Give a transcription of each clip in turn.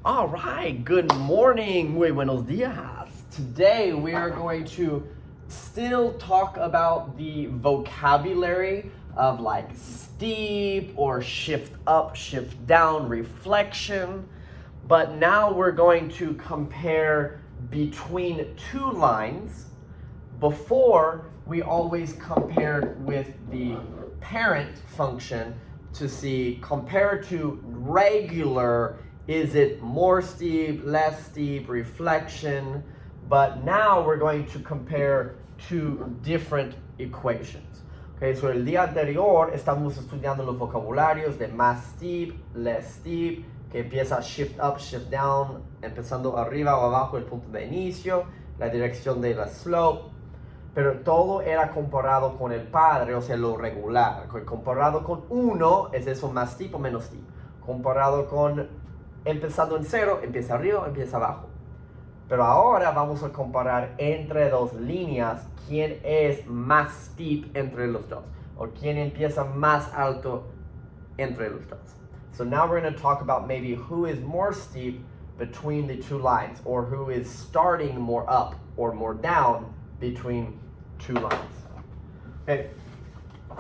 All right, good morning, muy buenos días. Today we are going to still talk about the vocabulary of like steep or shift up, shift down, reflection. But now we're going to compare between two lines. Before, we always compared with the parent function to see, compared to regular, is it more steep, less steep, reflection? But now we're going to compare two different equations. Okay, so el día anterior estamos estudiando los vocabularios de más steep, less steep, que empieza shift up, shift down, empezando arriba o abajo el punto de inicio, la dirección de la slope, pero todo era comparado con el padre, o sea, lo regular. Comparado con uno, es eso más steep o menos steep. Comparado con empezando en cero, empieza arriba o empieza abajo. Pero ahora vamos a comparar entre dos líneas quién es más steep entre los dos, o quién empieza más alto entre los dos. So now we're going to talk about maybe who is more steep between the two lines, or who is starting more up or more down between two lines. Okay,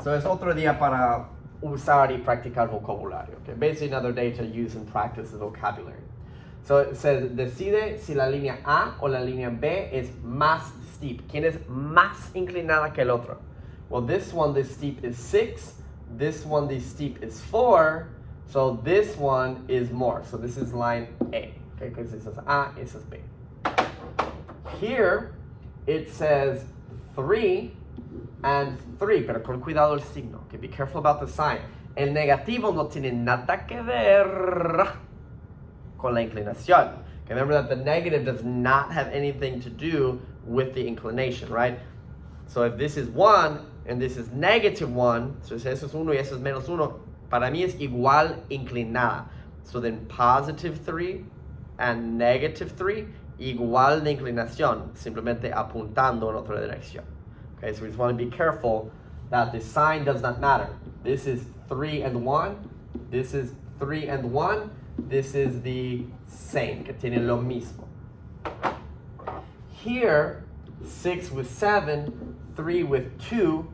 so es otro día para usar y practicar vocabulario. Okay, basically another day to use and practice the vocabulary. So it says, decide si la línea A o la línea B es más steep. ¿Quién es más inclinada que el otro? Well, this one, the steep is 6. This one, the steep is 4. So this one is more. So this is line A. Okay, because this is A, this is B. Here, it says 3 and 3, pero con cuidado el signo. Okay, be careful about the sign. El negativo no tiene nada que ver con la inclinación. Okay, remember that the negative does not have anything to do with the inclination, right? So if this is 1 and this is negative 1, so si eso es 1 y eso es menos 1, para mí es igual inclinada. So then positive 3 and negative 3, igual de inclinación, simplemente apuntando en otra dirección. Okay, so we just want to be careful that the sign does not matter. This is 3 and 1. This is 3 and 1. This is the same, que tiene lo mismo. Here, 6 with 7, 3 with 2.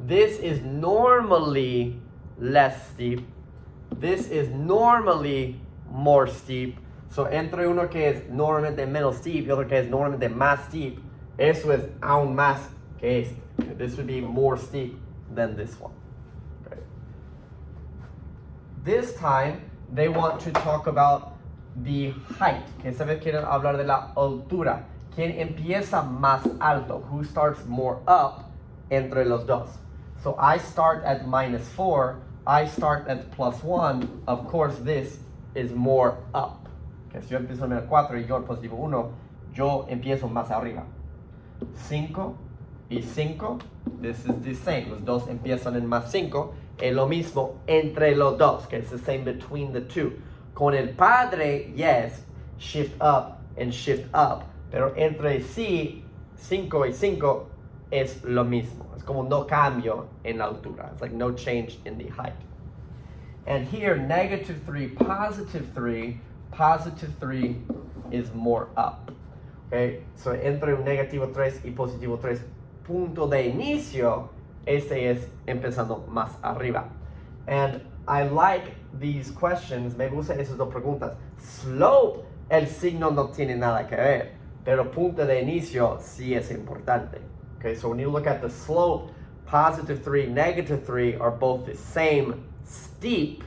This is normally less steep. This is normally more steep. So entre uno que es normalmente menos steep y otro que es normalmente más steep, eso es aún más que este. This would be more steep than this one. Okay. This time, they want to talk about the height. Que esta vez quieren hablar de la altura. ¿Quién empieza más alto? Who starts more up entre los dos? So I start at -4. I start at +1. Of course, this is more up. Okay, si yo empiezo en el 4 y yo en positivo 1, yo empiezo más arriba. 5 y 5, this is the same. Los dos empiezan en más 5. Es lo mismo entre los dos, que it's the same between the two. Con el padre, yes, shift up and shift up. Pero entre sí, 5 y 5 es lo mismo. Es como no cambio en la altura. It's like no change in the height. And here, -3, +3 is more up. Okay, so entre un -3 y +3, punto de inicio, este es empezando más arriba. And I like these questions, me gustan esas dos preguntas. Slope, el signo no tiene nada que ver, pero punto de inicio sí es importante. Okay, so when you look at the slope, +3, -3 are both the same steep,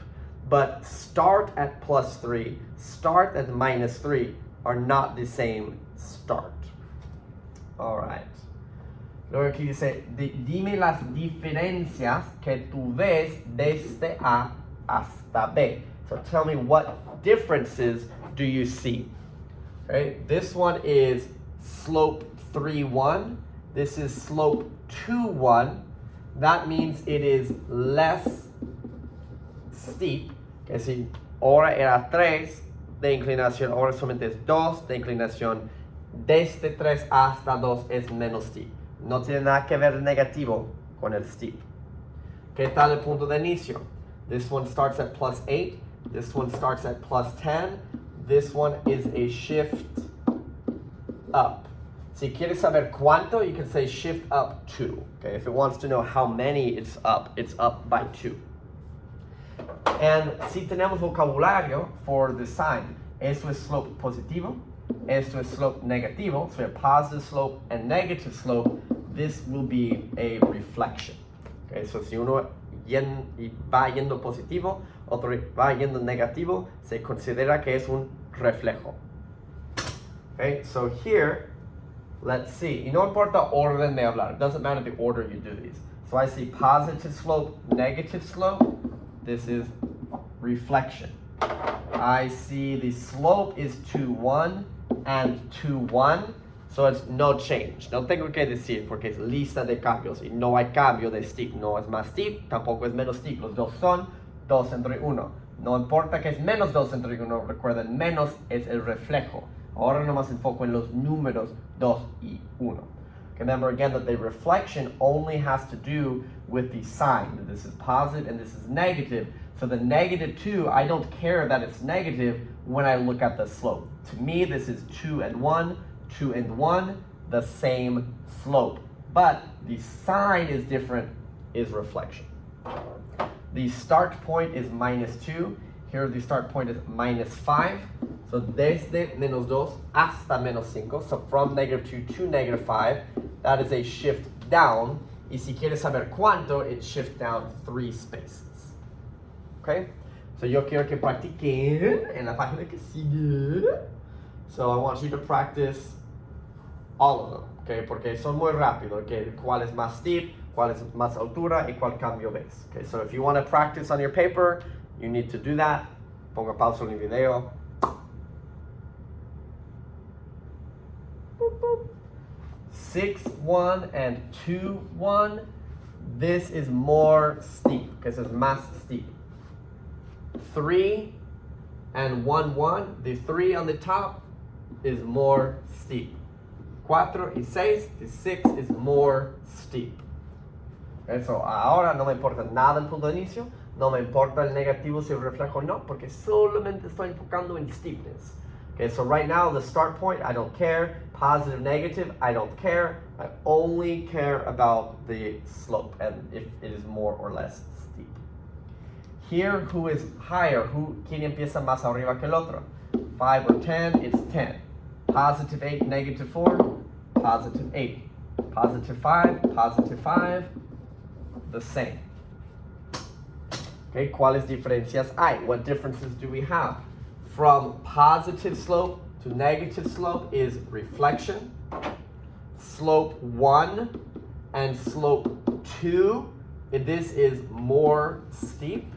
but start at +3, start at -3 are not the same start. All right. Luego aquí dice, dime las diferencias que tú ves desde A hasta B. So tell me what differences do you see? Okay, this one is slope 3-1. This is slope 2-1. That means it is less steep. Que si ahora era 3 de inclinación, ahora solamente es 2 de inclinación. Desde 3 hasta 2 es menos steep. No tiene nada que ver negativo con el steep. ¿Qué tal el punto de inicio? This one starts at +8. This one starts at +10. this one is a shift up. Si quieres saber cuánto, you can say shift up 2. Okay, if it wants to know how many it's up by 2. And si tenemos vocabulario for the sign, esto es slope positivo, esto es slope negativo, so a positive slope and negative slope, this will be a reflection. Okay, so si uno va yendo positivo, otro va yendo negativo, se considera que es un reflejo. Okay, so here, let's see. Y no importa orden de hablar. It doesn't matter the order you do these. So I see positive slope, negative slope. This is reflection. I see the slope is 2, 1 and 2, 1. So it's no change. No tengo que decir porque es lista de cambios. Y no hay cambio de steep. No es más steep, tampoco es menos steep. Los dos son 2 entre 1. No importa que es menos 2 entre 1. Recuerden, menos es el reflejo. Ahora nomás enfoco en los números 2 y 1. Remember again that the reflection only has to do with the sign. This is positive and this is negative. So the negative 2, I don't care that it's negative when I look at the slope. To me, this is 2 and 1, 2 and 1, the same slope. But the sign is different, is reflection. The start point is -2. Here the start point is -5. So desde -2 hasta -5. So from -2 to -5, that is a shift down. Y si quieres saber cuánto, it shifts down 3 spaces. Okay? So yo quiero que practiquen en la página que sigue. So I want you to practice all of them. Okay? Porque son muy rápidos. Okay? ¿Cuál es más steep? ¿Cuál es más altura? ¿Y cuál cambio ves? Okay? So if you want to practice on your paper, you need to do that. Ponga pausa en el video. 6, 1 and 2, 1. This is more steep because it's más steep. 3 and 1, 1. The 3 on the top is more steep. 4 y 6. The 6 is more steep. Okay, so ahora no me importa nada el punto de inicio. No me importa el negativo si el reflejo no, porque solamente estoy enfocando en steepness. Okay, so right now the start point, I don't care. Positive, negative, I don't care. I only care about the slope and if it is more or less steep. Here, who is higher? ¿Quién empieza más arriba que el otro? 5 or 10, it's 10. Positive 8, negative 4, positive 8. Positive 5, the same. Okay, ¿cuáles diferencias hay? What differences do we have? From positive slope to negative slope is reflection. Slope 1 and slope 2, this is more steep.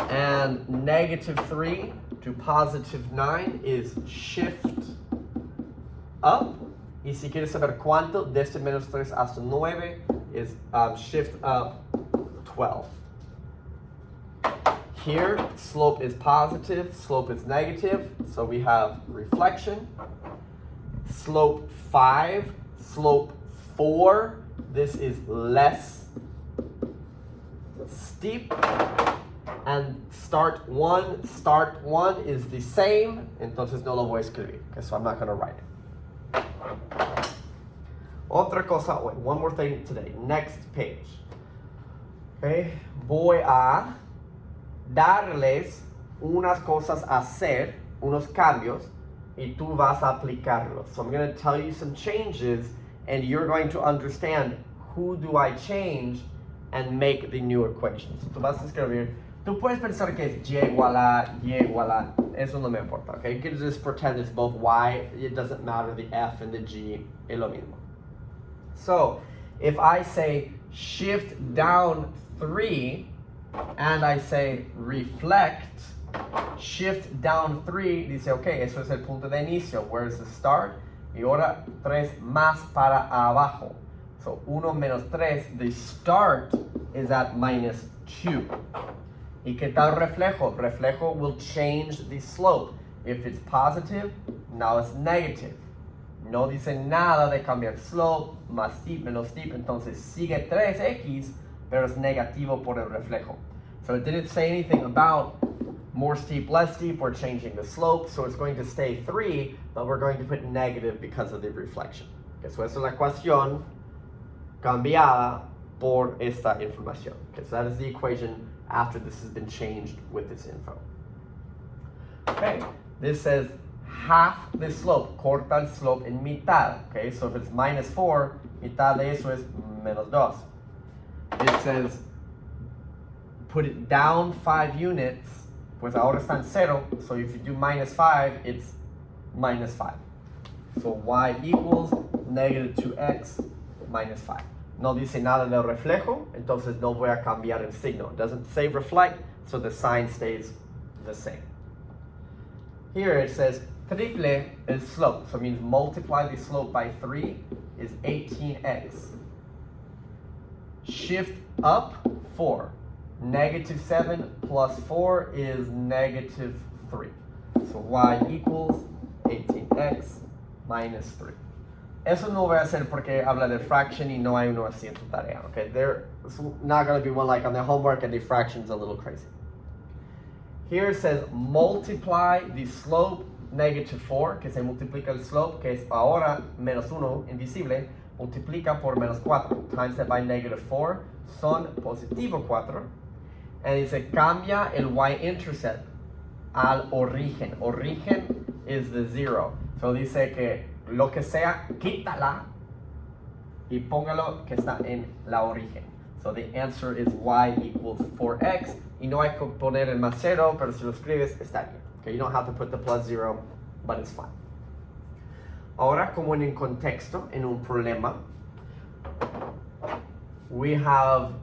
And negative 3 to positive 9 is shift up. Y si quieres saber cuánto, desde menos 3 hasta 9 is shift up 12. Here, slope is positive, slope is negative, so we have reflection. Slope 5, slope 4, this is less steep. And start 1 is the same, entonces no lo voy a escribir, okay, so I'm not going to write it. Otra cosa, wait, one more thing today, next page. Okay, voy a darles unas cosas a hacer, unos cambios, y tú vas a aplicarlos. So I'm going to tell you some changes, and you're going to understand who do I change and make the new equation. So tú vas a escribir, tú puedes pensar que es y igual a, eso no me importa, okay? You can just pretend it's both y, it doesn't matter, the f and the g, es lo mismo. So, if I say shift down 3, and I say reflect, shift down 3, dice, okay, eso es el punto de inicio. Where is the start? Y ahora 3 más para abajo. So 1 menos 3, the start is at -2. ¿Y qué tal reflejo? Reflejo will change the slope. If it's positive, now it's negative. No dice nada de cambiar slope, más steep, menos steep, entonces sigue 3x, pero es negativo por el reflejo. So it didn't say anything about more steep, less steep, we're changing the slope, so it's going to stay 3, but we're going to put negative because of the reflection. Okay, so esa es la ecuación cambiada por esta información. Okay, so that is the equation after this has been changed with this info. Okay, this says half the slope, corta el slope en mitad. Okay, so if it's -4, mitad de eso es -2. It says put it down 5 units, pues ahora está en 0, so if you do -5, it's -5. So y equals -2x minus 5. No dice nada del reflejo, entonces no voy a cambiar el signo. It doesn't say reflect, so the sign stays the same. Here it says triple el slope, so it means multiply the slope by 3 is 18x. Shift up 4. -7 plus 4 is -3. So y equals 18x minus 3. Eso no voy a hacer porque habla de fraction y no hay uno así en tu tarea. Okay, there's not going to be one like on the homework and the fraction's a little crazy. Here it says multiply the slope -4, que se multiplica el slope, que es ahora -1, invisible, multiplica por -4, times that by -4, son positivo 4, and dice cambia el y-intercept al origen. Origen is the 0. So dice que lo que sea, quítala y póngalo que está en la origen. So the answer is y equals 4x. Y no hay que poner el más 0, pero si lo escribes, está bien. Okay, you don't have to put the plus 0, but it's fine. Ahora, como en un contexto, en un problema, we have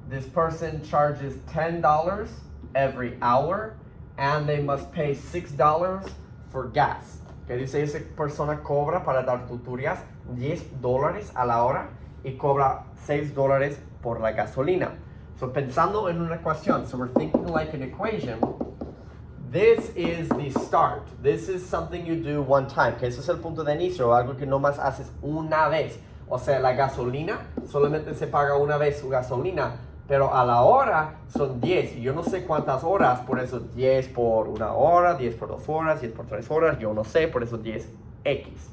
this person charges $10 every hour, and they must pay $6 for gas. Que dice esa persona cobra para dar tutorías $10 a la hora y cobra $6 por la gasolina. So pensando en una ecuación, so we're thinking like an equation. This is the start. This is something you do one time. Que ese es el punto de inicio, algo que nomás haces una vez. O sea, la gasolina solamente se paga una vez su gasolina, pero a la hora son 10. Y yo no sé cuántas horas, por eso 10 por una hora, 10 por 2 horas, 10 por 3 horas, yo no sé, por eso 10x.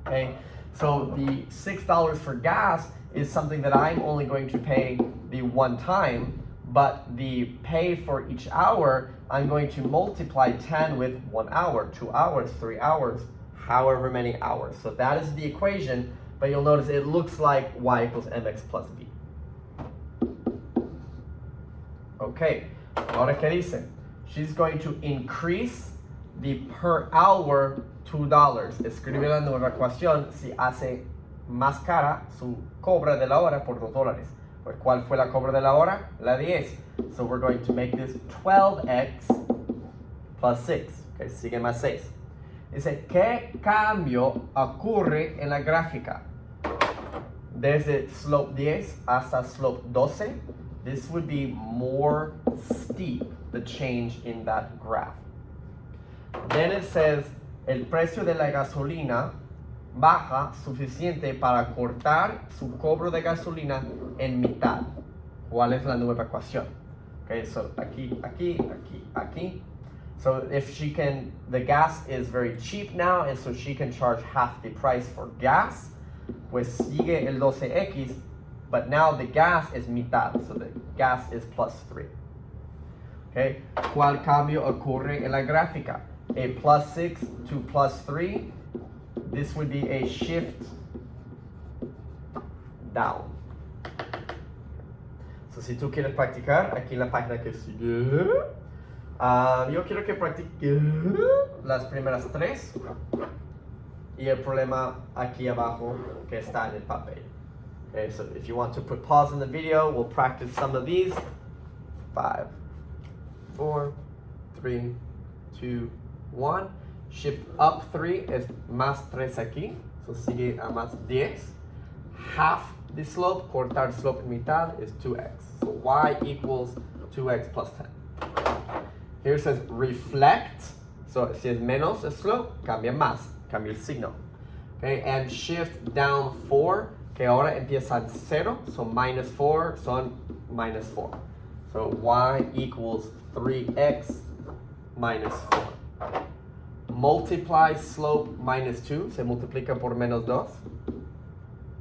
Okay? So the $6 for gas is something that I'm only going to pay the one time, but the pay for each hour, I'm going to multiply 10 with 1 hour, 2 hours, 3 hours, however many hours. So that is the equation, but you'll notice it looks like y equals mx plus b. Okay, ahora qué dice? She's going to increase the per hour $2. Escribe la nueva ecuación si hace más cara su cobra de la hora por $2. Pues, ¿cuál fue la cobra de la hora? La 10. So we're going to make this 12x plus 6. Okay, sigue más 6. Dice, ¿qué cambio ocurre en la gráfica? Desde slope 10 hasta slope 12, this would be more steep, the change in that graph. Then it says, el precio de la gasolina baja suficiente para cortar su cobro de gasolina en mitad. ¿Cuál es la nueva ecuación? Okay, so aquí, aquí, aquí, aquí. So if she can, the gas is very cheap now, and so she can charge half the price for gas, pues sigue el 12x, but now the gas is mitad, so the gas is plus 3. Okay, ¿cuál cambio ocurre en la gráfica? A plus 6 to plus 3, this would be a shift down. So si tú quieres practicar, aquí en la página que sigue, yo quiero que practique las primeras 3 y el problema aquí abajo que está en el papel. Okay, so if you want to put pause in the video, we'll practice some of these. 5, 4, 3, 2, 1. Shift up 3 es más 3 aquí, so sigue a más 10. Half the slope, cortar slope en mitad is 2x. So y equals 2x plus 10. Here it says reflect, so si es menos el slope, cambia más, cambia el signo. Okay, and shift down 4, que ahora empieza en 0, so minus 4 son minus 4. So y equals 3x minus 4. Multiply slope minus 2, se multiplica por menos 2.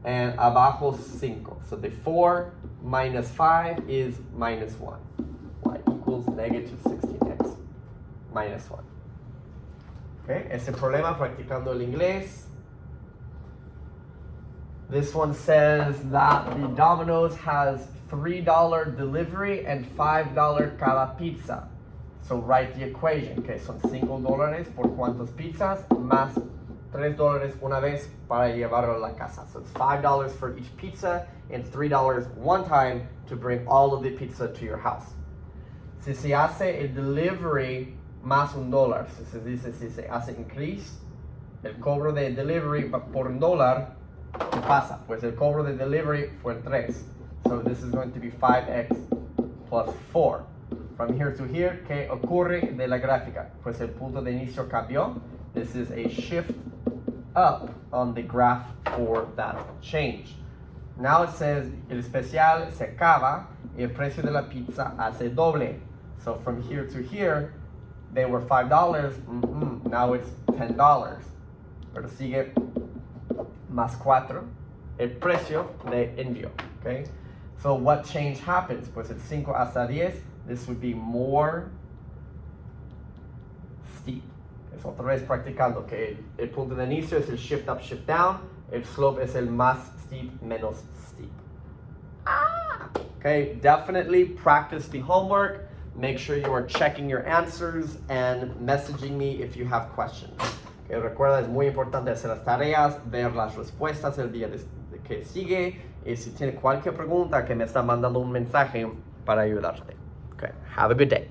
And abajo 5. So the 4 minus 5 is minus 1. Y equals negative 16x minus 1. Okay, ese problema practicando el inglés. This one says that the Domino's has $3 delivery and $5 cada pizza. So write the equation. Okay, son $5 por cuántas pizzas más $3 una vez para llevarlo a la casa. So it's $5 for each pizza and $3 one time to bring all of the pizza to your house. Si se hace el delivery más $1, si se hace increase el cobro de delivery por $1, ¿qué pasa? Pues el cobro de delivery fue el 3. So this is going to be 5x plus 4. From here to here, ¿qué ocurre de la gráfica? Pues el punto de inicio cambió. This is a shift up on the graph for that change. Now it says el especial se acaba y el precio de la pizza hace doble. So from here to here, they were $5. Now it's $10. Pero sigue más 4 el precio de envío. Okay? So what change happens? Pues el 5 hasta 10, this would be more steep. Es otra vez practicando que el punto de inicio es el shift up, shift down. El slope es el más steep, menos steep. Okay, definitely practice the homework. Make sure you are checking your answers and messaging me if you have questions. Okay, recuerda, es muy importante hacer las tareas, ver las respuestas el día que sigue. Y si tiene cualquier pregunta, que me está mandando un mensaje para ayudarte. Okay, have a good day.